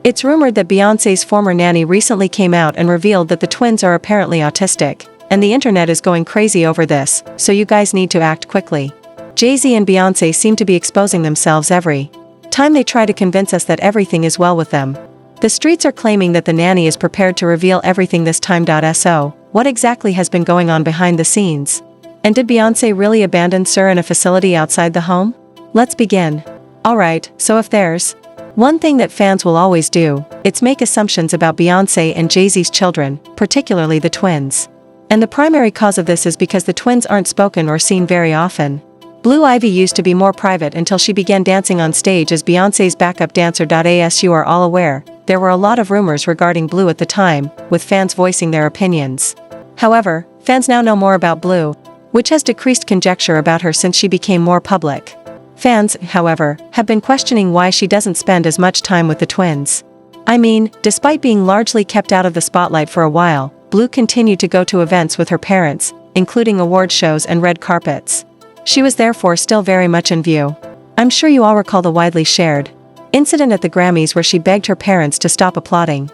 It's rumored that Beyoncé's former nanny recently came out and revealed that the twins are apparently autistic, and the internet is going crazy over this, so you guys need to act quickly. Jay-Z and Beyoncé seem to be exposing themselves every time they try to convince us that everything is well with them. The streets are claiming that the nanny is prepared to reveal everything this time. So, what exactly has been going on behind the scenes? And did Beyoncé really abandon Sir in a facility outside the home? Let's begin. Alright, so if there's one thing that fans will always do, it's make assumptions about Beyoncé and Jay-Z's children, particularly the twins. And the primary cause of this is because the twins aren't spoken or seen very often. Blue Ivy used to be more private until she began dancing on stage as Beyoncé's backup dancer. As you are all aware, there were a lot of rumors regarding Blue at the time, with fans voicing their opinions. However, fans now know more about Blue, which has decreased conjecture about her since she became more public. Fans, however, have been questioning why she doesn't spend as much time with the twins. I mean, despite being largely kept out of the spotlight for a while, Blue continued to go to events with her parents, including award shows and red carpets. She was therefore still very much in view. I'm sure you all recall the widely shared incident at the Grammys where she begged her parents to stop applauding.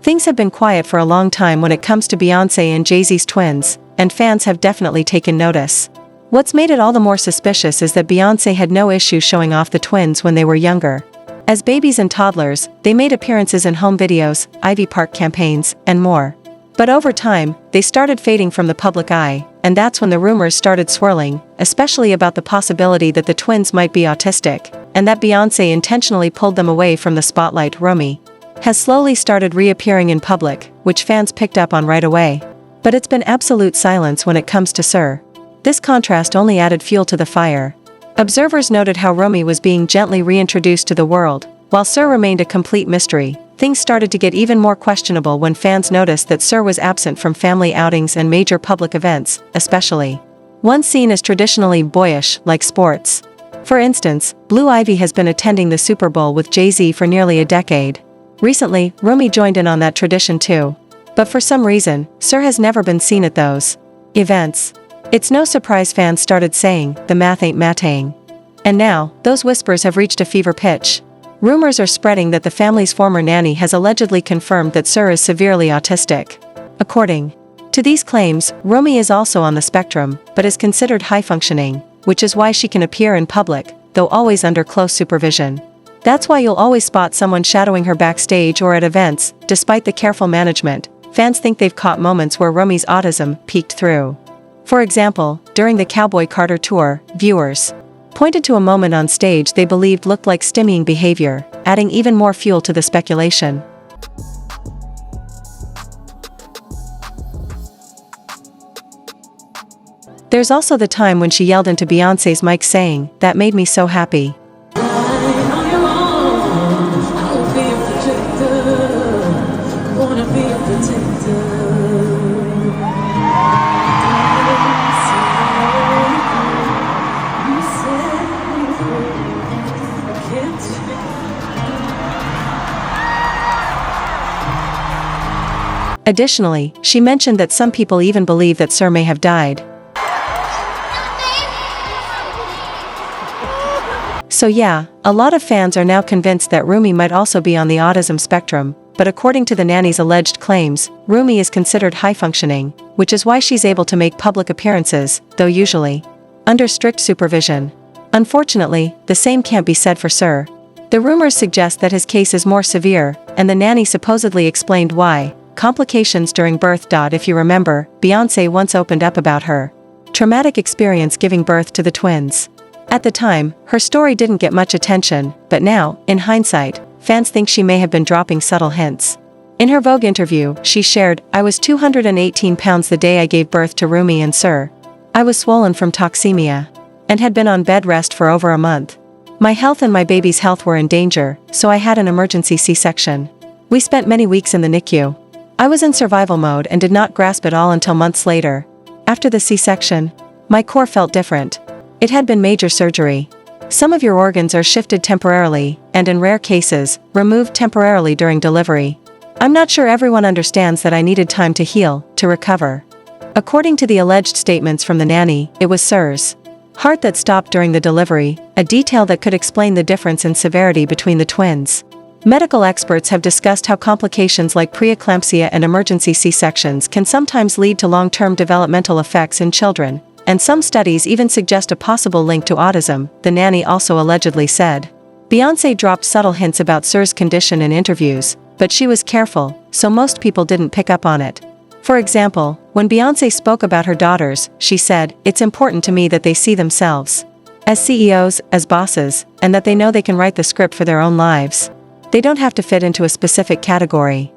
Things have been quiet for a long time when it comes to Beyoncé and Jay-Z's twins, and fans have definitely taken notice. What's made it all the more suspicious is that Beyoncé had no issue showing off the twins when they were younger. As babies and toddlers, they made appearances in home videos, Ivy Park campaigns, and more. But over time, they started fading from the public eye, and that's when the rumors started swirling, especially about the possibility that the twins might be autistic, and that Beyoncé intentionally pulled them away from the spotlight. Rumi has slowly started reappearing in public, which fans picked up on right away. But it's been absolute silence when it comes to Sir. This contrast only added fuel to the fire. Observers noted how Rumi was being gently reintroduced to the world, while Sir remained a complete mystery. Things started to get even more questionable when fans noticed that Sir was absent from family outings and major public events, especially ones seen as traditionally boyish, like sports. For instance, Blue Ivy has been attending the Super Bowl with Jay-Z for nearly a decade. Recently, Rumi joined in on that tradition too. But for some reason, Sir has never been seen at those events. It's no surprise fans started saying, the math ain't matting. And now, those whispers have reached a fever pitch. Rumors are spreading that the family's former nanny has allegedly confirmed that Sir is severely autistic. According to these claims, Rumi is also on the spectrum, but is considered high-functioning, which is why she can appear in public, though always under close supervision. That's why you'll always spot someone shadowing her backstage or at events. Despite the careful management, fans think they've caught moments where Rumi's autism peeked through. For example, during the Cowboy Carter tour, viewers pointed to a moment on stage they believed looked like stimming behavior, adding even more fuel to the speculation. There's also the time when she yelled into Beyoncé's mic saying, "That made me so happy." Additionally, she mentioned that some people even believe that Sir may have died. So yeah, a lot of fans are now convinced that Rumi might also be on the autism spectrum, but according to the nanny's alleged claims, Rumi is considered high-functioning, which is why she's able to make public appearances, though usually under strict supervision. Unfortunately, the same can't be said for Sir. The rumors suggest that his case is more severe, and the nanny supposedly explained why. Complications during birth. If you remember, Beyoncé once opened up about her traumatic experience giving birth to the twins. At the time, her story didn't get much attention, but now, in hindsight, fans think she may have been dropping subtle hints. In her Vogue interview, she shared, "I was 218 pounds the day I gave birth to Rumi and Sir. I was swollen from toxemia and had been on bed rest for over a month. My health and my baby's health were in danger, so I had an emergency C-section. We spent many weeks in the NICU. I was in survival mode and did not grasp it all until months later. After the C-section, my core felt different. It had been major surgery. Some of your organs are shifted temporarily, and in rare cases, removed temporarily during delivery. I'm not sure everyone understands that I needed time to heal, to recover." According to the alleged statements from the nanny, it was Sir's Heart that stopped during the delivery, a detail that could explain the difference in severity between the twins. Medical experts have discussed how complications like preeclampsia and emergency C-sections can sometimes lead to long-term developmental effects in children, and some studies even suggest a possible link to autism, the nanny also allegedly said. Beyoncé dropped subtle hints about Sir's condition in interviews, but she was careful, so most people didn't pick up on it. For example, when Beyoncé spoke about her daughters, she said, "It's important to me that they see themselves as CEOs, as bosses, and that they know they can write the script for their own lives. They don't have to fit into a specific category."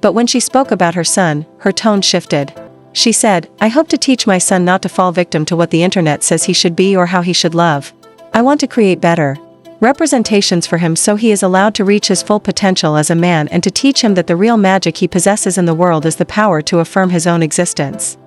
But when she spoke about her son, her tone shifted. She said, "I hope to teach my son not to fall victim to what the internet says he should be or how he should love. I want to create better representations for him so he is allowed to reach his full potential as a man, and to teach him that the real magic he possesses in the world is the power to affirm his own existence."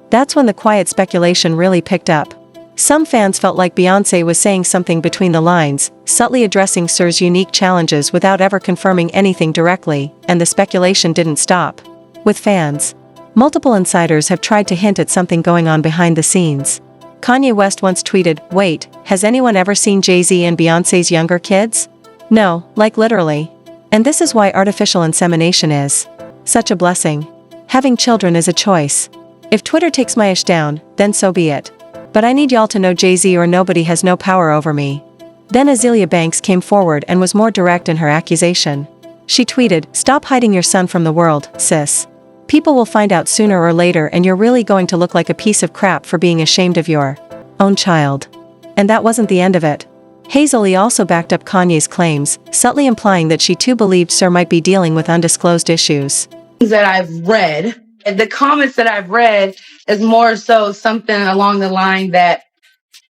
That's when the quiet speculation really picked up. Some fans felt like Beyoncé was saying something between the lines, subtly addressing Sir's unique challenges without ever confirming anything directly, and the speculation didn't stop with fans. Multiple insiders have tried to hint at something going on behind the scenes. Kanye West once tweeted, "Wait, has anyone ever seen Jay-Z and Beyoncé's younger kids? No, like literally. And this is why artificial insemination is such a blessing. Having children is a choice. If Twitter takes my ish down, then so be it. But I need y'all to know Jay-Z or nobody has no power over me." Then Azealia Banks came forward and was more direct in her accusation. She tweeted, "Stop hiding your son from the world, sis. People will find out sooner or later, and you're really going to look like a piece of crap for being ashamed of your own child." And that wasn't the end of it. Hazel also backed up Kanye's claims, subtly implying that she too believed Sir might be dealing with undisclosed issues. That I've read, the comments that I've read is more so something along the line that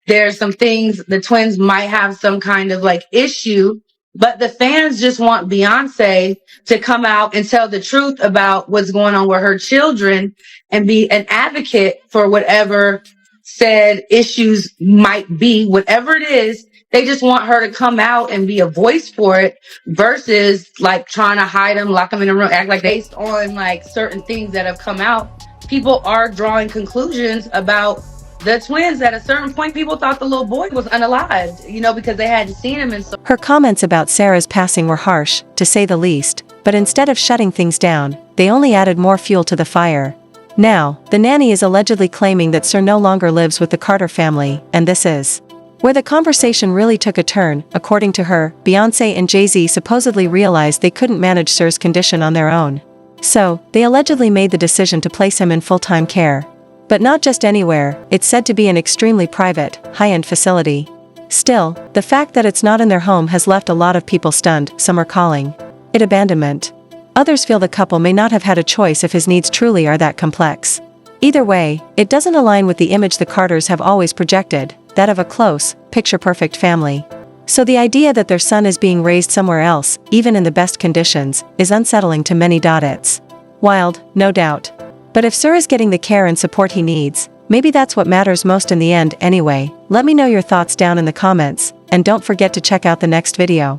there's some things the twins might have some kind of like issue, but the fans just want Beyoncé to come out and tell the truth about what's going on with her children and be an advocate for whatever said issues might be, whatever it is. They just want her to come out and be a voice for it versus like trying to hide them, lock them in a room, act like based on like certain things that have come out. People are drawing conclusions about the twins. At a certain point, people thought the little boy was unalived, because they hadn't seen him. And so her comments about Sarah's passing were harsh, to say the least, but instead of shutting things down, they only added more fuel to the fire. Now, the nanny is allegedly claiming that Sir no longer lives with the Carter family, and this is where the conversation really took a turn. According to her, Beyoncé and Jay-Z supposedly realized they couldn't manage Sir's condition on their own. So, they allegedly made the decision to place him in full-time care. But not just anywhere, it's said to be an extremely private, high-end facility. Still, the fact that it's not in their home has left a lot of people stunned. Some are calling it abandonment. Others feel the couple may not have had a choice if his needs truly are that complex. Either way, it doesn't align with the image the Carters have always projected, that of a close, picture-perfect family. So the idea that their son is being raised somewhere else, even in the best conditions, is unsettling to many. It's wild, no doubt. But if Sir is getting the care and support he needs, maybe that's what matters most in the end. Anyway, let me know your thoughts down in the comments, and don't forget to check out the next video.